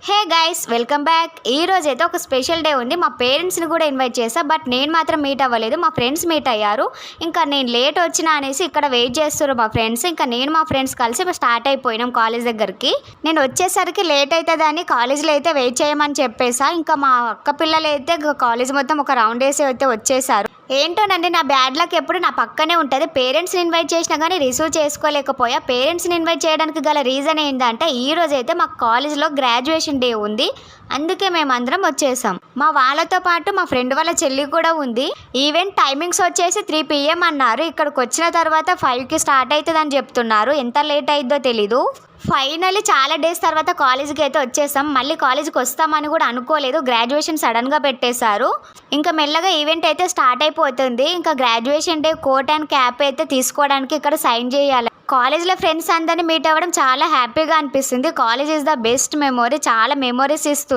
Hey guys, welcome back. ఈ రోజు అయితే ఒక స్పెషల్ డే ఉంది. మా పేరెంట్స్ని కూడా ఇన్వైట్ చేశా, బట్ నేను మాత్రం మీట్ అవ్వలేదు. మా ఫ్రెండ్స్ మీట్ అయ్యారు. ఇంకా నేను లేట్ వచ్చినా అనేసి ఇక్కడ వెయిట్ చేస్తారు మా ఫ్రెండ్స్. ఇంకా నేను మా ఫ్రెండ్స్ కలిసి స్టార్ట్ అయిపోయినాం కాలేజ్ దగ్గరికి. నేను వచ్చేసరికి లేట్ అవుతుందని కాలేజ్లో అయితే వెయిట్ చేయమని చెప్పేసా. ఇంకా మా అక్క పిల్లలు అయితే కాలేజ్ మొత్తం ఒక రౌండ్ వేసి అయితే వచ్చేసారు. ఏంటోనండి, నా బ్యాడ్ లక్ ఎప్పుడు నా పక్కనే ఉంటుంది. పేరెంట్స్ని ఇన్వైట్ చేసినా కానీ రిసీవ్ చేసుకోలేకపోయా. పేరెంట్స్ని ఇన్వైట్ చేయడానికి గల రీజన్ ఏంటంటే ఈ రోజు అయితే మా కాలేజ్లో గ్రాడ్యుయేషన్ డే ఉంది. అందుకే మేమందరం వచ్చేసాం. మా వాళ్ళతో పాటు మా ఫ్రెండ్ వాళ్ళ చెల్లి కూడా ఉంది. ఈవెంట్ టైమింగ్స్ వచ్చేసి 3 PM అన్నారు. ఇక్కడికి వచ్చిన తర్వాత 5కి స్టార్ట్ అవుతుందని చెప్తున్నారు. ఎంత లేట్ అయిద్దో తెలీదు. ఫైనల్లీ చాలా డేస్ తర్వాత కాలేజీకి అయితే వచ్చేసాం. మళ్ళీ కాలేజీకి వస్తామని కూడా అనుకోలేదు. గ్రాడ్యుయేషన్ సడన్గా పెట్టేశారు. ఇంకా మెల్లగా ఈవెంట్ అయితే స్టార్ట్ అయిపోతుంది. ఇంకా graduation day coat and cap అయితే తీసుకోవడానికి ఇక్కడ సైన్ చేయాలి. కాలేజ్లో ఫ్రెండ్స్ అందరినీ మీట్ అవ్వడం చాలా హ్యాపీగా అనిపిస్తుంది. College is the best memory. చాలా మెమొరీస్ ఇస్తుంది.